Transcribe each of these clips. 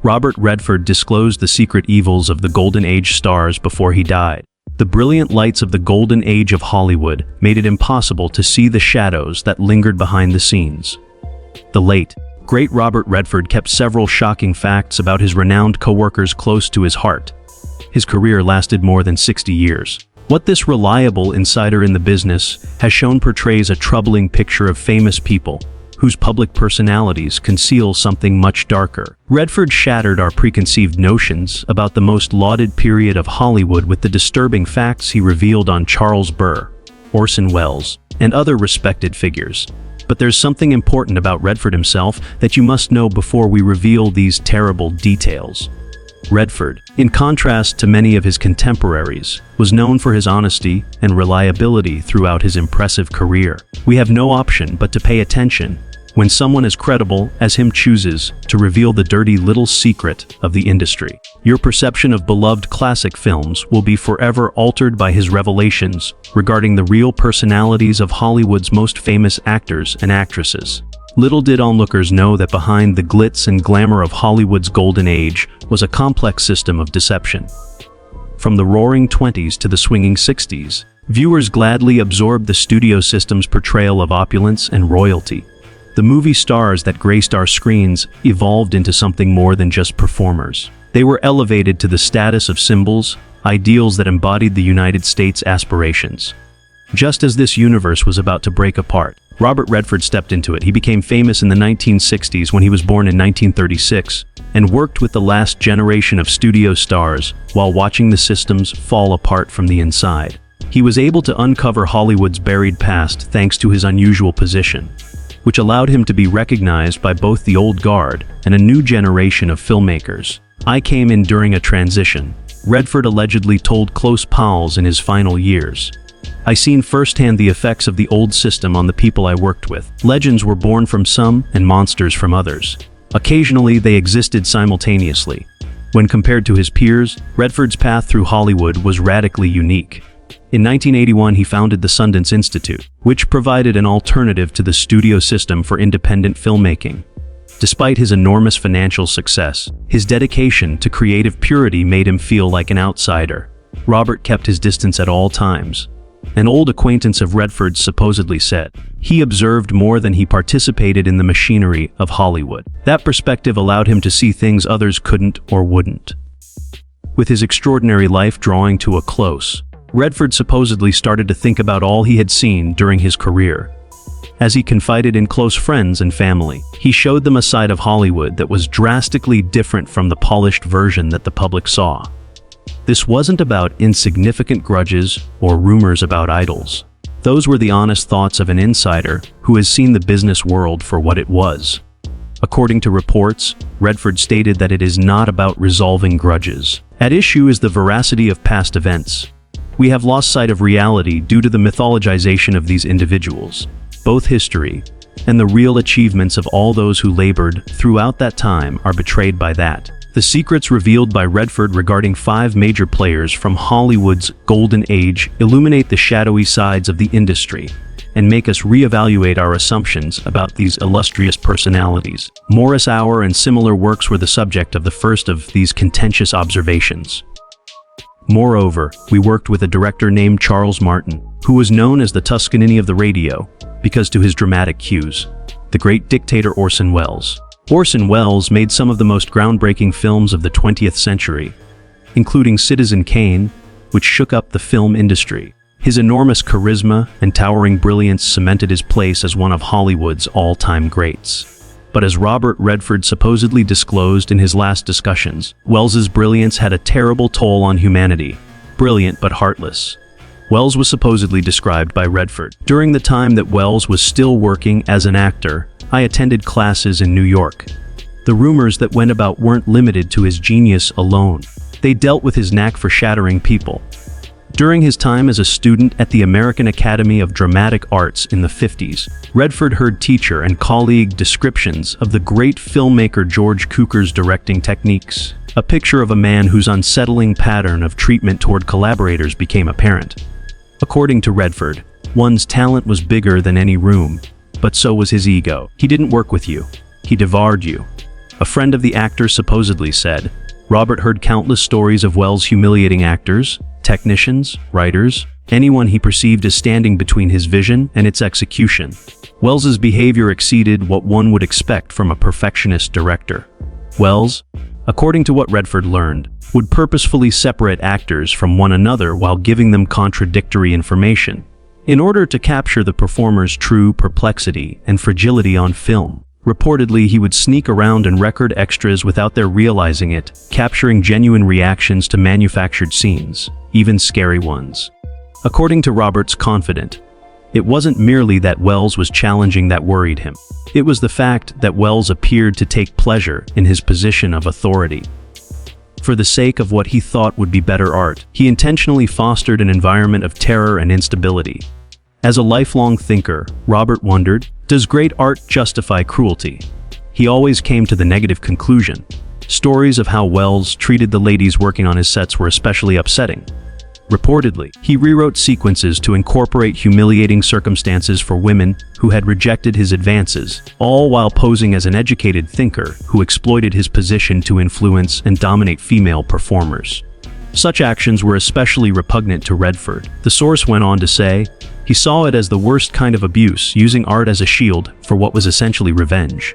Robert Redford disclosed the secret evils of the Golden Age stars before he died. The brilliant lights of the Golden Age of Hollywood made it impossible to see the shadows that lingered behind the scenes. The late, great Robert Redford kept several shocking facts about his renowned co-workers close to his heart. His career lasted more than 60 years. What this reliable insider in the business has shown portrays a troubling picture of famous people whose public personalities conceal something much darker. Redford shattered our preconceived notions about the most lauded period of Hollywood with the disturbing facts he revealed on Charles Burr, Orson Welles, and other respected figures. But there's something important about Redford himself that you must know before we reveal these terrible details. Redford, in contrast to many of his contemporaries, was known for his honesty and reliability throughout his impressive career. We have no option but to pay attention when someone as credible as him chooses to reveal the dirty little secret of the industry. Your perception of beloved classic films will be forever altered by his revelations regarding the real personalities of Hollywood's most famous actors and actresses. Little did onlookers know that behind the glitz and glamour of Hollywood's golden age was a complex system of deception. From the roaring 20s to the swinging 60s, viewers gladly absorbed the studio system's portrayal of opulence and royalty. The movie stars that graced our screens evolved into something more than just performers. They were elevated to the status of symbols, ideals that embodied the United States' aspirations. Just as this universe was about to break apart, Robert Redford stepped into it. He became famous in the 1960s when he was born in 1936 and worked with the last generation of studio stars while watching the systems fall apart from the inside. He was able to uncover Hollywood's buried past thanks to his unusual position, which allowed him to be recognized by both the old guard and a new generation of filmmakers. "I came in during a transition," Redford allegedly told close pals in his final years. "I seen firsthand the effects of the old system on the people I worked with. Legends were born from some and monsters from others. Occasionally, they existed simultaneously." When compared to his peers, Redford's path through Hollywood was radically unique. In 1981, he founded the Sundance Institute, which provided an alternative to the studio system for independent filmmaking. Despite his enormous financial success, his dedication to creative purity made him feel like an outsider. Robert kept his distance at all times. An old acquaintance of Redford's supposedly said, "He observed more than he participated in the machinery of Hollywood." That perspective allowed him to see things others couldn't or wouldn't. With his extraordinary life drawing to a close, Redford supposedly started to think about all he had seen during his career. As he confided in close friends and family, he showed them a side of Hollywood that was drastically different from the polished version that the public saw. This wasn't about insignificant grudges or rumors about idols. Those were the honest thoughts of an insider who has seen the business world for what it was. According to reports, Redford stated that it is not about resolving grudges. At issue is the veracity of past events. We have lost sight of reality due to the mythologization of these individuals. Both history and the real achievements of all those who labored throughout that time are betrayed by that. The secrets revealed by Redford regarding 5 major players from Hollywood's golden age illuminate the shadowy sides of the industry and make us reevaluate our assumptions about these illustrious personalities. Morris Hour and similar works were the subject of the first of these contentious observations. Moreover, we worked with a director named Charles Martin, who was known as the Toscanini of the radio, because to his dramatic cues, the great dictator Orson Welles. Orson Welles made some of the most groundbreaking films of the 20th century, including Citizen Kane, which shook up the film industry. His enormous charisma and towering brilliance cemented his place as one of Hollywood's all-time greats. But as Robert Redford supposedly disclosed in his last discussions, Welles's brilliance had a terrible toll on humanity. Brilliant but heartless. Welles was supposedly described by Redford. "During the time that Welles was still working as an actor, I attended classes in New York. The rumors that went about weren't limited to his genius alone. They dealt with his knack for shattering people. During his time as a student at the American Academy of Dramatic Arts in the 50s, Redford heard teacher and colleague descriptions of the great filmmaker George Cukor's directing techniques. A picture of a man whose unsettling pattern of treatment toward collaborators became apparent. According to Redford, one's talent was bigger than any room, but so was his ego. He didn't work with you. He devoured you. A friend of the actor supposedly said, Robert heard countless stories of Welles humiliating actors, technicians, writers, anyone he perceived as standing between his vision and its execution. Welles's behavior exceeded what one would expect from a perfectionist director. Welles, according to what Redford learned, would purposefully separate actors from one another while giving them contradictory information, in order to capture the performer's true perplexity and fragility on film. Reportedly, he would sneak around and record extras without their realizing it, capturing genuine reactions to manufactured scenes, even scary ones. According to Robert's confidant, it wasn't merely that Welles was challenging that worried him. It was the fact that Welles appeared to take pleasure in his position of authority. For the sake of what he thought would be better art, he intentionally fostered an environment of terror and instability. As a lifelong thinker, Robert wondered, does great art justify cruelty? He always came to the negative conclusion. Stories of how Welles treated the ladies working on his sets were especially upsetting. Reportedly, he rewrote sequences to incorporate humiliating circumstances for women who had rejected his advances, all while posing as an educated thinker who exploited his position to influence and dominate female performers. Such actions were especially repugnant to Redford. The source went on to say, he saw it as the worst kind of abuse, using art as a shield for what was essentially revenge.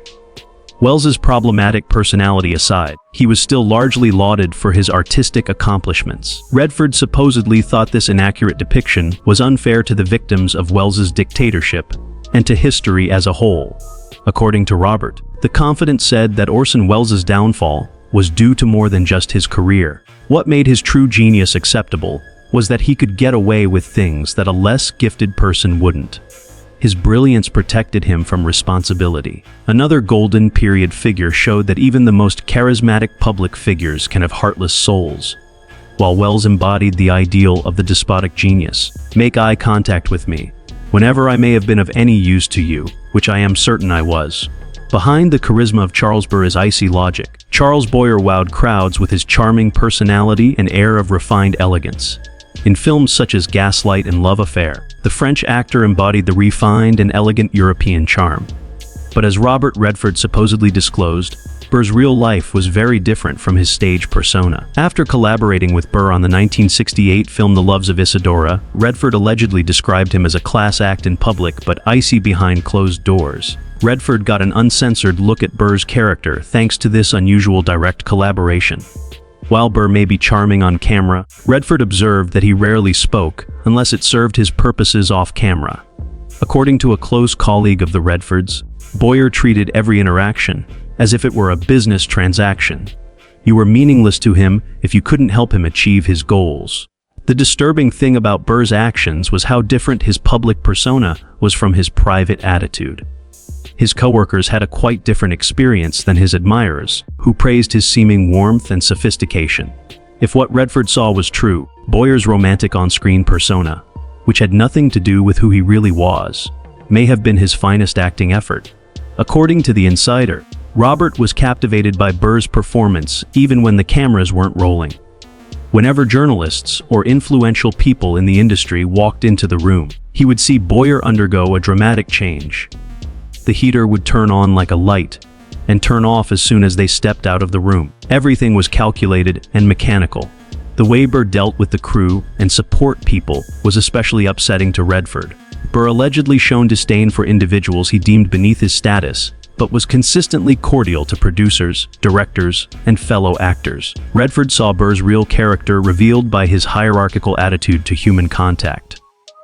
Welles's problematic personality aside, he was still largely lauded for his artistic accomplishments. Redford supposedly thought this inaccurate depiction was unfair to the victims of Welles's dictatorship and to history as a whole. According to Robert, the confidant said that Orson Welles's downfall was due to more than just his career. What made his true genius acceptable was that he could get away with things that a less gifted person wouldn't. His brilliance protected him from responsibility. Another golden period figure showed that even the most charismatic public figures can have heartless souls. While Welles embodied the ideal of the despotic genius, make eye contact with me, whenever I may have been of any use to you, which I am certain I was. Behind the charisma of Charles Burr is icy logic. Charles Boyer wowed crowds with his charming personality and air of refined elegance. In films such as Gaslight and Love Affair, the French actor embodied the refined and elegant European charm. But as Robert Redford supposedly disclosed, Burr's real life was very different from his stage persona. After collaborating with Burr on the 1968 film The Loves of Isadora, Redford allegedly described him as a class act in public but icy behind closed doors. Redford got an uncensored look at Burr's character thanks to this unusual direct collaboration. While Burr may be charming on camera, Redford observed that he rarely spoke unless it served his purposes off camera. According to a close colleague of the Redfords, Boyer treated every interaction as if it were a business transaction. You were meaningless to him if you couldn't help him achieve his goals. The disturbing thing about Burr's actions was how different his public persona was from his private attitude. His coworkers had a quite different experience than his admirers, who praised his seeming warmth and sophistication. If what Redford saw was true, Boyer's romantic on-screen persona, which had nothing to do with who he really was, may have been his finest acting effort. According to The Insider, Robert was captivated by Burr's performance even when the cameras weren't rolling. Whenever journalists or influential people in the industry walked into the room, he would see Boyer undergo a dramatic change. The heater would turn on like a light and turn off as soon as they stepped out of the room. Everything was calculated and mechanical. The way Burr dealt with the crew and support people was especially upsetting to Redford. Burr allegedly shown disdain for individuals he deemed beneath his status, but was consistently cordial to producers, directors, and fellow actors. Redford saw Burr's real character revealed by his hierarchical attitude to human contact.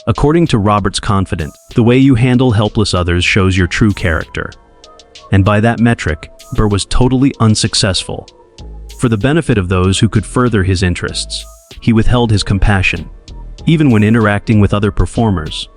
According to Robert's confidant, the way you handle helpless others shows your true character. And by that metric, Burr was totally unsuccessful. For the benefit of those who could further his interests, he withheld his compassion. Even when interacting with other performers,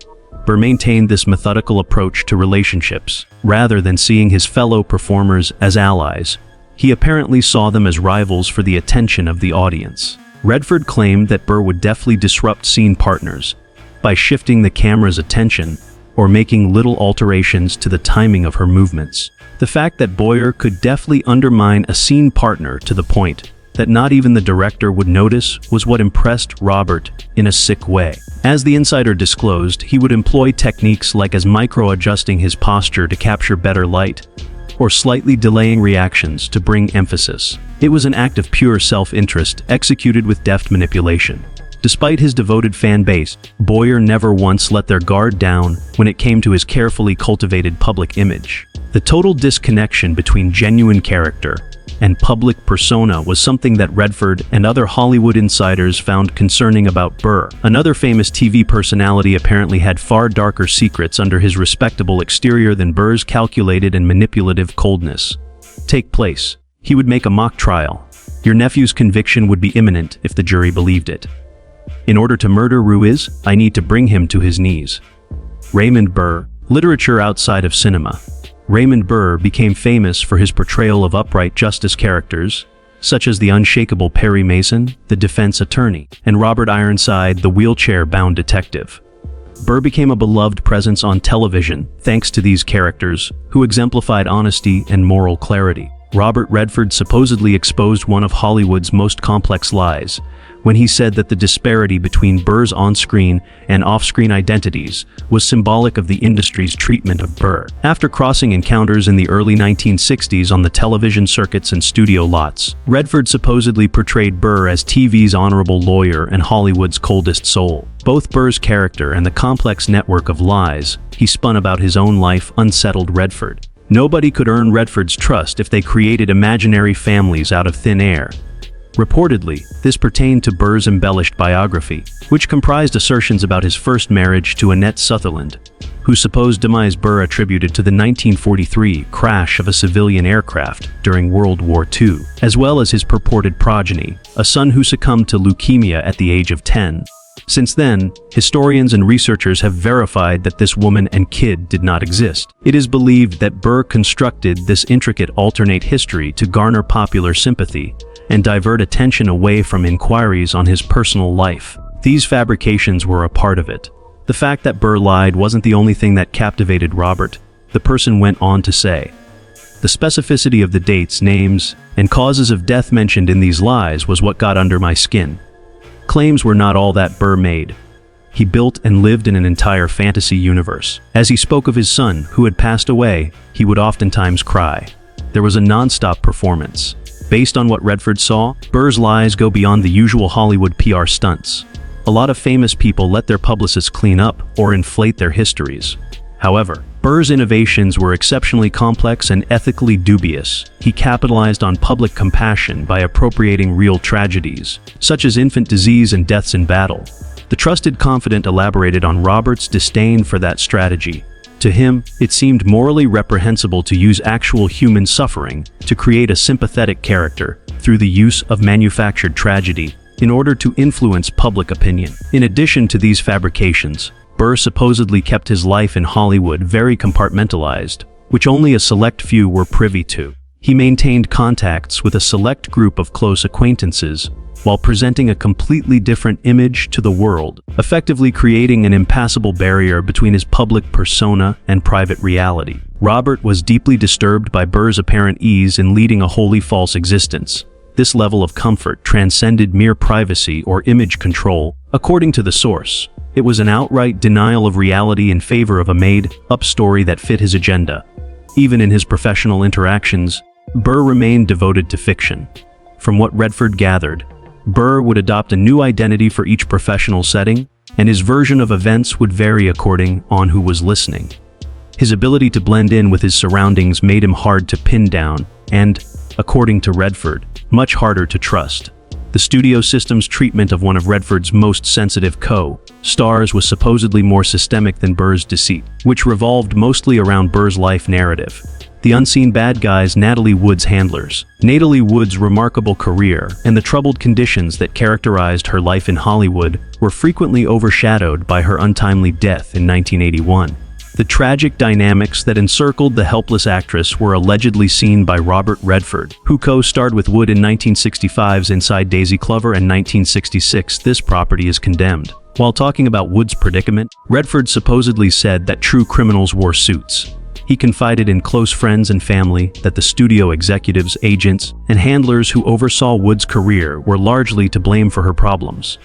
Burr maintained this methodical approach to relationships. Rather than seeing his fellow performers as allies, he apparently saw them as rivals for the attention of the audience. Redford claimed that Burr would deftly disrupt scene partners by shifting the camera's attention or making little alterations to the timing of her movements. The fact that Boyer could deftly undermine a scene partner to the point that not even the director would notice was what impressed Robert in a sick way. As The Insider disclosed, he would employ techniques like as micro-adjusting his posture to capture better light, or slightly delaying reactions to bring emphasis. It was an act of pure self-interest executed with deft manipulation. Despite his devoted fan base, Boyer never once let their guard down when it came to his carefully cultivated public image. The total disconnection between genuine character and public persona was something that Redford and other Hollywood insiders found concerning about Burr. Another famous TV personality apparently had far darker secrets under his respectable exterior than Burr's calculated and manipulative coldness. Take place. He would make a mock trial. Your nephew's conviction would be imminent if the jury believed it. In order to murder Ruiz, I need to bring him to his knees. Raymond Burr, literature outside of cinema. Raymond Burr became famous for his portrayal of upright justice characters, such as the unshakable Perry Mason, the defense attorney, and Robert Ironside, the wheelchair-bound detective. Burr became a beloved presence on television thanks to these characters, who exemplified honesty and moral clarity. Robert Redford supposedly exposed one of Hollywood's most complex lies, when he said that the disparity between Burr's on-screen and off-screen identities was symbolic of the industry's treatment of Burr. After crossing encounters in the early 1960s on the television circuits and studio lots, Redford supposedly portrayed Burr as TV's honorable lawyer and Hollywood's coldest soul. Both Burr's character and the complex network of lies he spun about his own life unsettled Redford. Nobody could earn Redford's trust if they created imaginary families out of thin air. Reportedly, this pertained to Burr's embellished biography, which comprised assertions about his first marriage to Annette Sutherland, whose supposed demise Burr attributed to the 1943 crash of a civilian aircraft during World War II, as well as his purported progeny, a son who succumbed to leukemia at the age of 10. Since then, historians and researchers have verified that this woman and kid did not exist. It is believed that Burr constructed this intricate alternate history to garner popular sympathy and divert attention away from inquiries on his personal life. These fabrications were a part of it. The fact that Burr lied wasn't the only thing that captivated Robert, the person went on to say. The specificity of the dates, names, and causes of death mentioned in these lies was what got under my skin. Claims were not all that Burr made. He built and lived in an entire fantasy universe. As he spoke of his son, who had passed away, he would oftentimes cry. There was a non-stop performance. Based on what Redford saw, Burr's lies go beyond the usual Hollywood PR stunts. A lot of famous people let their publicists clean up or inflate their histories. However, Burr's innovations were exceptionally complex and ethically dubious. He capitalized on public compassion by appropriating real tragedies, such as infant disease and deaths in battle. The trusted confidant elaborated on Robert's disdain for that strategy. To him, it seemed morally reprehensible to use actual human suffering to create a sympathetic character through the use of manufactured tragedy in order to influence public opinion. In addition to these fabrications, Burr supposedly kept his life in Hollywood very compartmentalized, which only a select few were privy to. He maintained contacts with a select group of close acquaintances, while presenting a completely different image to the world, effectively creating an impassable barrier between his public persona and private reality. Robert was deeply disturbed by Burr's apparent ease in leading a wholly false existence. This level of comfort transcended mere privacy or image control. According to the source, it was an outright denial of reality in favor of a made-up story that fit his agenda. Even in his professional interactions, Burr remained devoted to fiction. From what Redford gathered, Burr would adopt a new identity for each professional setting, and his version of events would vary according on who was listening. His ability to blend in with his surroundings made him hard to pin down and, according to Redford, much harder to trust. The studio system's treatment of one of Redford's most sensitive co-stars was supposedly more systemic than Burr's deceit, which revolved mostly around Burr's life narrative. The unseen bad guys, Natalie Wood's handlers. Natalie Wood's remarkable career and the troubled conditions that characterized her life in Hollywood were frequently overshadowed by her untimely death in 1981. The tragic dynamics that encircled the helpless actress were allegedly seen by Robert Redford, who co-starred with Wood in 1965's Inside Daisy Clover and 1966's This Property is Condemned. While talking about Wood's predicament, Redford supposedly said that true criminals wore suits. He confided in close friends and family that the studio executives, agents, and handlers who oversaw Wood's career were largely to blame for her problems.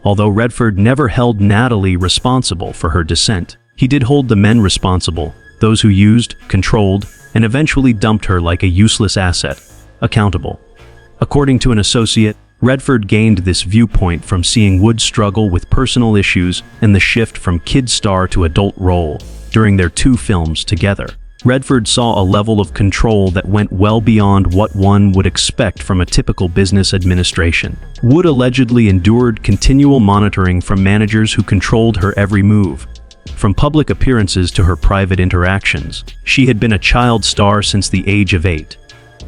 Although Redford never held Natalie responsible for her descent, he did hold the men responsible, those who used, controlled, and eventually dumped her like a useless asset, accountable. According to an associate, Redford gained this viewpoint from seeing Wood struggle with personal issues and the shift from kid star to adult role during their 2 films together. Redford saw a level of control that went well beyond what one would expect from a typical business administration. Wood allegedly endured continual monitoring from managers who controlled her every move. From public appearances to her private interactions, she had been a child star since the age of 8.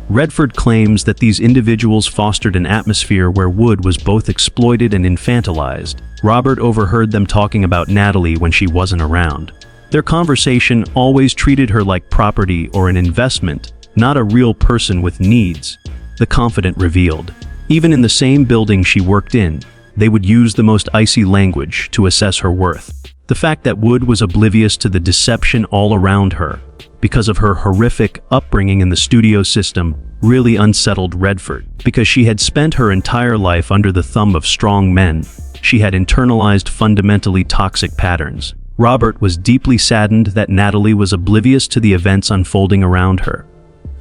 Redford claims that these individuals fostered an atmosphere where Wood was both exploited and infantilized. Robert overheard them talking about Natalie when she wasn't around. Their conversation always treated her like property or an investment, not a real person with needs, the confidant revealed. Even in the same building she worked in, they would use the most icy language to assess her worth. The fact that Wood was oblivious to the deception all around her, because of her horrific upbringing in the studio system, really unsettled Redford. Because she had spent her entire life under the thumb of strong men, she had internalized fundamentally toxic patterns. Robert was deeply saddened that Natalie was oblivious to the events unfolding around her.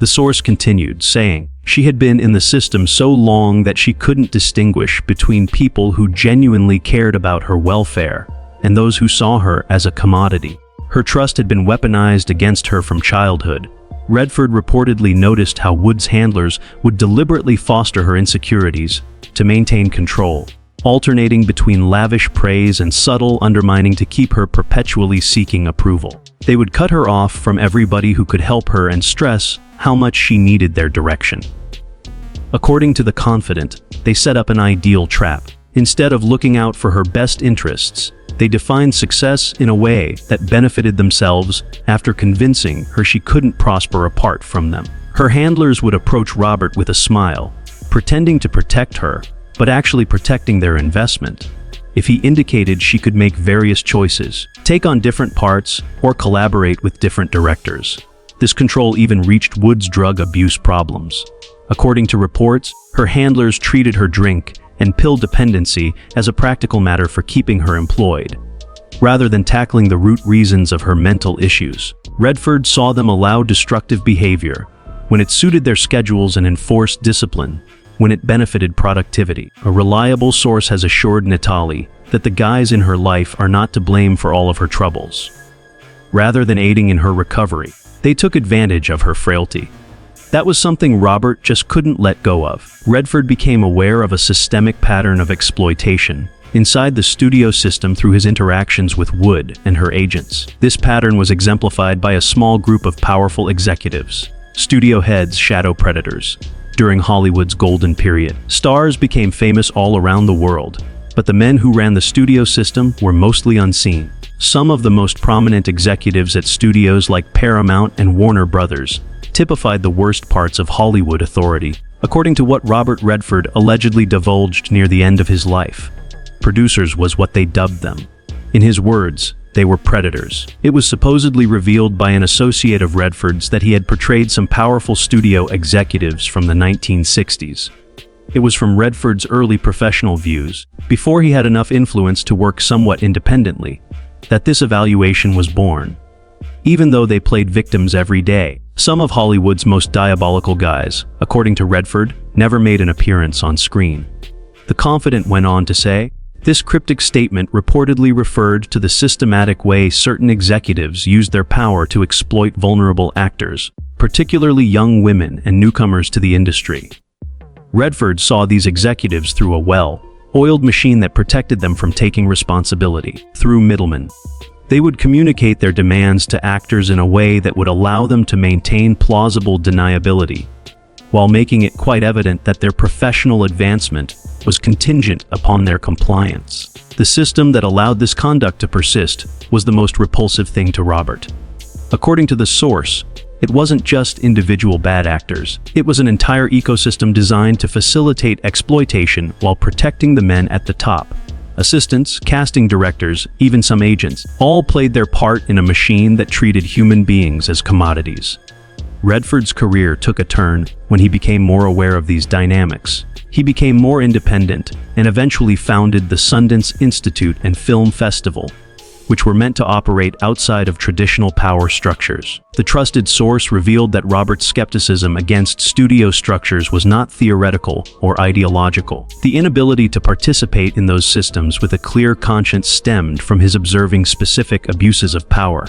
The source continued, saying, she had been in the system so long that she couldn't distinguish between people who genuinely cared about her welfare and those who saw her as a commodity. Her trust had been weaponized against her from childhood. Redford reportedly noticed how Wood's handlers would deliberately foster her insecurities to maintain control, alternating between lavish praise and subtle undermining to keep her perpetually seeking approval. They would cut her off from everybody who could help her and stress how much she needed their direction. According to the confidant, they set up an ideal trap. Instead of looking out for her best interests, they defined success in a way that benefited themselves after convincing her she couldn't prosper apart from them. Her handlers would approach Robert with a smile, pretending to protect her, but actually protecting their investment. If he indicated she could make various choices, take on different parts, or collaborate with different directors. This control even reached Wood's drug abuse problems. According to reports, her handlers treated her drink and pill dependency as a practical matter for keeping her employed, rather than tackling the root reasons of her mental issues. Redford saw them allow destructive behavior when it suited their schedules and enforced discipline when it benefited productivity. A reliable source has assured Natalie that the guys in her life are not to blame for all of her troubles. Rather than aiding in her recovery, they took advantage of her frailty. That was something Robert just couldn't let go of. Redford became aware of a systemic pattern of exploitation inside the studio system through his interactions with Wood and her agents. This pattern was exemplified by a small group of powerful executives, studio heads, shadow predators. During Hollywood's golden period, stars became famous all around the world, but the men who ran the studio system were mostly unseen. Some of the most prominent executives at studios like Paramount and Warner Brothers typified the worst parts of Hollywood authority, according to what Robert Redford allegedly divulged near the end of his life. Producers was what they dubbed them. In his words, they were predators. It was supposedly revealed by an associate of Redford's that he had portrayed some powerful studio executives from the 1960s. It was from Redford's early professional views, before he had enough influence to work somewhat independently, that this evaluation was born. Even though they played victims every day, some of Hollywood's most diabolical guys, according to Redford, never made an appearance on screen. The confidant went on to say, this cryptic statement reportedly referred to the systematic way certain executives used their power to exploit vulnerable actors, particularly young women and newcomers to the industry. Redford saw these executives through a well-oiled machine that protected them from taking responsibility through middlemen. They would communicate their demands to actors in a way that would allow them to maintain plausible deniability, while making it quite evident that their professional advancement was contingent upon their compliance. The system that allowed this conduct to persist was the most repulsive thing to Robert. According to the source, it wasn't just individual bad actors. It was an entire ecosystem designed to facilitate exploitation while protecting the men at the top. Assistants, casting directors, even some agents, all played their part in a machine that treated human beings as commodities. Redford's career took a turn when he became more aware of these dynamics. He became more independent and eventually founded the Sundance Institute and Film Festival, which were meant to operate outside of traditional power structures. The trusted source revealed that Robert's skepticism against studio structures was not theoretical or ideological. The inability to participate in those systems with a clear conscience stemmed from his observing specific abuses of power.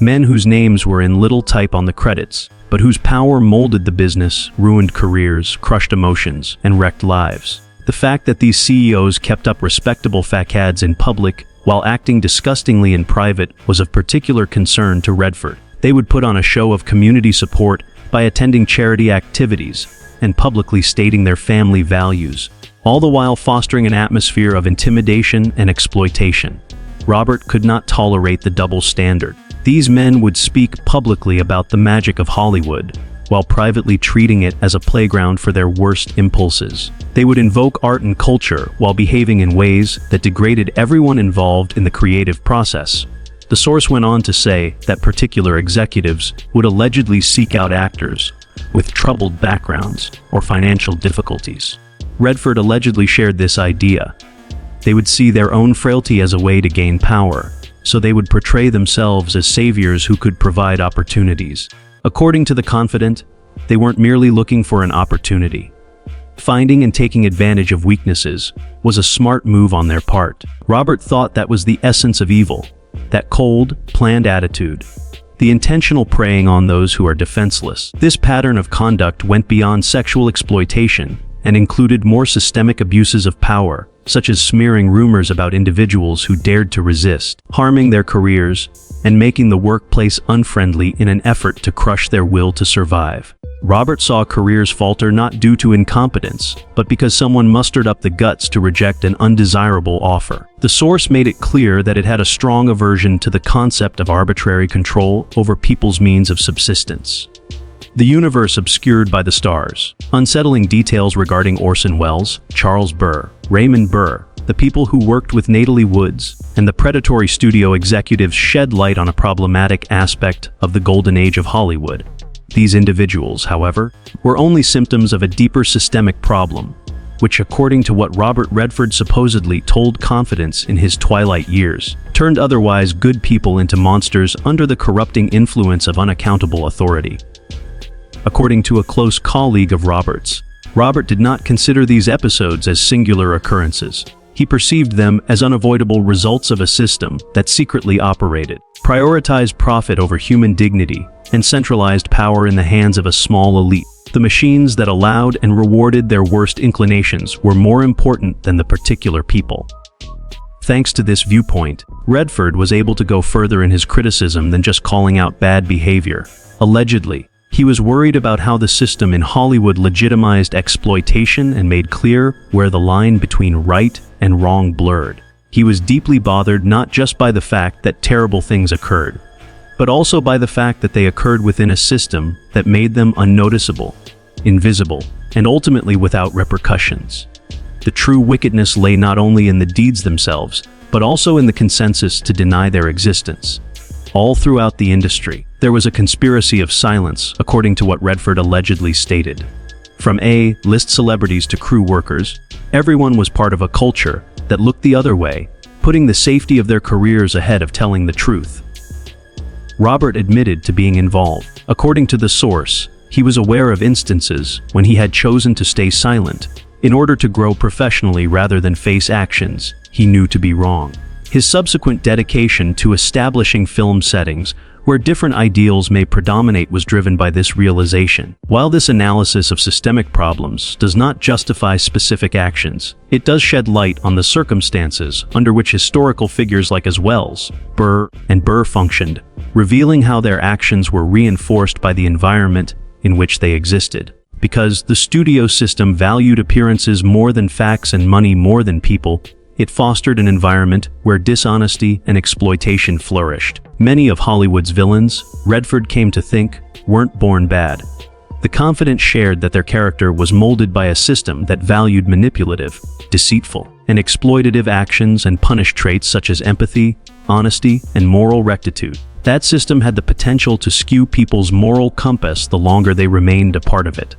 Men whose names were in little type on the credits, but whose power molded the business, ruined careers, crushed emotions, and wrecked lives. The fact that these CEOs kept up respectable facades in public while acting disgustingly in private was of particular concern to Redford. They would put on a show of community support by attending charity activities and publicly stating their family values, all the while fostering an atmosphere of intimidation and exploitation. Robert could not tolerate the double standard. These men would speak publicly about the magic of Hollywood, while privately treating it as a playground for their worst impulses. They would invoke art and culture while behaving in ways that degraded everyone involved in the creative process. The source went on to say that particular executives would allegedly seek out actors with troubled backgrounds or financial difficulties. Redford allegedly shared this idea. They would see their own frailty as a way to gain power, so they would portray themselves as saviors who could provide opportunities. According to the confidant, they weren't merely looking for an opportunity. Finding and taking advantage of weaknesses was a smart move on their part. Robert thought that was the essence of evil, that cold, planned attitude, the intentional preying on those who are defenseless. This pattern of conduct went beyond sexual exploitation and included more systemic abuses of power, such as smearing rumors about individuals who dared to resist, harming their careers, and making the workplace unfriendly in an effort to crush their will to survive. Robert saw careers falter not due to incompetence, but because someone mustered up the guts to reject an undesirable offer. The source made it clear that it had a strong aversion to the concept of arbitrary control over people's means of subsistence. The universe obscured by the stars. Unsettling details regarding Orson Welles, Charles Burr, Raymond Burr, the people who worked with Natalie Wood, and the Predatory studio executives shed light on a problematic aspect of the golden age of Hollywood. These individuals, however, were only symptoms of a deeper systemic problem, which, according to what Robert Redford supposedly told confidants in his twilight years, turned otherwise good people into monsters under the corrupting influence of unaccountable authority. According to a close colleague of Robert's, Robert did not consider these episodes as singular occurrences. He perceived them as unavoidable results of a system that secretly operated, prioritized profit over human dignity, and centralized power in the hands of a small elite. The machines that allowed and rewarded their worst inclinations were more important than the particular people. Thanks to this viewpoint, Redford was able to go further in his criticism than just calling out bad behavior. Allegedly, he was worried about how the system in Hollywood legitimized exploitation and made clear where the line between right and wrong blurred. He was deeply bothered not just by the fact that terrible things occurred, but also by the fact that they occurred within a system that made them unnoticeable, invisible, and ultimately without repercussions. The true wickedness lay not only in the deeds themselves, but also in the consensus to deny their existence. All throughout the industry, there was a conspiracy of silence, according to what Redford allegedly stated. From A-list celebrities to crew workers, everyone was part of a culture that looked the other way, putting the safety of their careers ahead of telling the truth. Robert admitted to being involved. According to the source, he was aware of instances when he had chosen to stay silent in order to grow professionally rather than face actions he knew to be wrong. His subsequent dedication to establishing film settings where different ideals may predominate was driven by this realization. While this analysis of systemic problems does not justify specific actions, it does shed light on the circumstances under which historical figures like Welles, Burr, and Burr functioned, revealing how their actions were reinforced by the environment in which they existed. Because the studio system valued appearances more than facts and money more than people, it fostered an environment where dishonesty and exploitation flourished. Many of Hollywood's villains, Redford came to think, weren't born bad. The confidant shared that their character was molded by a system that valued manipulative, deceitful, and exploitative actions and punished traits such as empathy, honesty, and moral rectitude. That system had the potential to skew people's moral compass the longer they remained a part of it.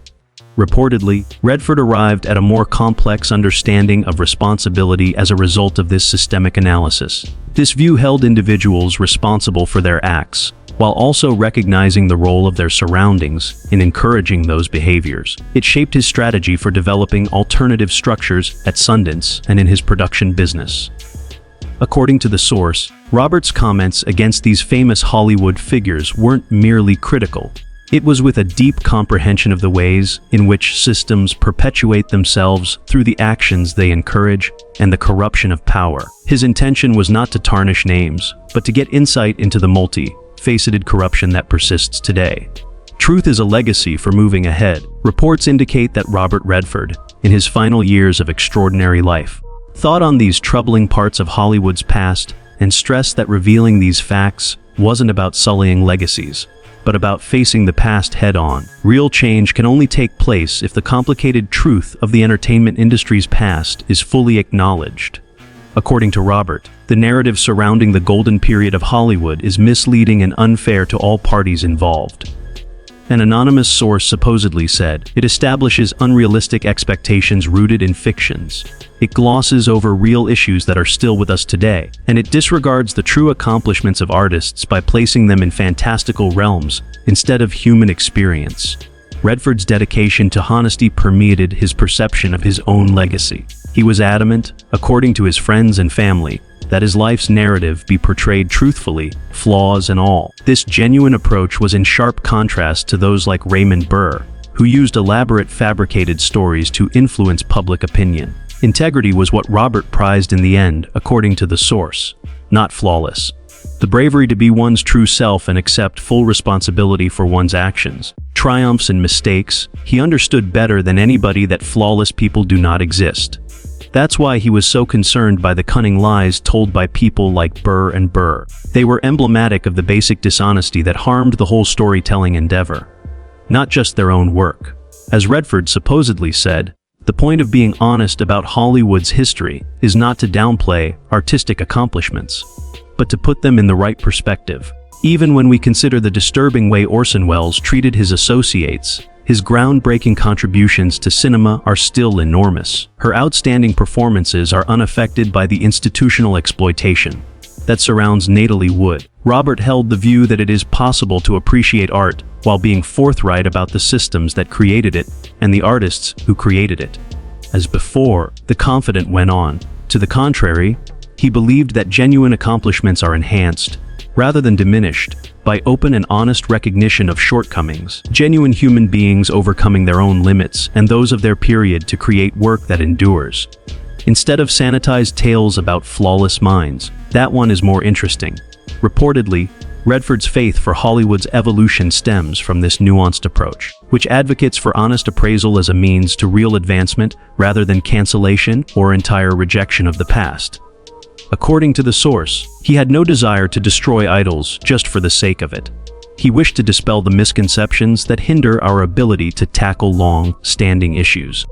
Reportedly, Redford arrived at a more complex understanding of responsibility as a result of this systemic analysis. This view held individuals responsible for their acts, while also recognizing the role of their surroundings in encouraging those behaviors. It shaped his strategy for developing alternative structures at Sundance and in his production business. According to the source, Robert's comments against these famous Hollywood figures weren't merely critical. It was with a deep comprehension of the ways in which systems perpetuate themselves through the actions they encourage and the corruption of power. His intention was not to tarnish names, but to get insight into the multi-faceted corruption that persists today. Truth is a legacy for moving ahead. Reports indicate that Robert Redford, in his final years of extraordinary life, thought on these troubling parts of Hollywood's past and stressed that revealing these facts wasn't about sullying legacies, but about facing the past head-on. Real change can only take place if the complicated truth of the entertainment industry's past is fully acknowledged. According to Robert, the narrative surrounding the golden period of Hollywood is misleading and unfair to all parties involved. An anonymous source supposedly said, "It establishes unrealistic expectations rooted in fictions. It glosses over real issues that are still with us today, and it disregards the true accomplishments of artists by placing them in fantastical realms instead of human experience." Redford's dedication to honesty permeated his perception of his own legacy. He was adamant, according to his friends and family, that his life's narrative be portrayed truthfully, flaws and all. This genuine approach was in sharp contrast to those like Raymond Burr, who used elaborate fabricated stories to influence public opinion. Integrity was what Robert prized in the end, according to the source, not flawless. The bravery to be one's true self and accept full responsibility for one's actions, triumphs and mistakes. He understood better than anybody that flawless people do not exist. That's why he was so concerned by the cunning lies told by people like Burr and Burr. They were emblematic of the basic dishonesty that harmed the whole storytelling endeavor, not just their own work. As Redford supposedly said, the point of being honest about Hollywood's history is not to downplay artistic accomplishments, but to put them in the right perspective. Even when we consider the disturbing way Orson Welles treated his associates, his groundbreaking contributions to cinema are still enormous. Her outstanding performances are unaffected by the institutional exploitation that surrounds Natalie Wood. Robert held the view that it is possible to appreciate art while being forthright about the systems that created it and the artists who created it. As before, the confident went on. To the contrary, he believed that genuine accomplishments are enhanced, rather than diminished, by open and honest recognition of shortcomings. Genuine human beings overcoming their own limits and those of their period to create work that endures. Instead of sanitized tales about flawless minds, that one is more interesting. Reportedly, Redford's faith for Hollywood's evolution stems from this nuanced approach, which advocates for honest appraisal as a means to real advancement rather than cancellation or entire rejection of the past. According to the source, he had no desire to destroy idols just for the sake of it. He wished to dispel the misconceptions that hinder our ability to tackle long-standing issues.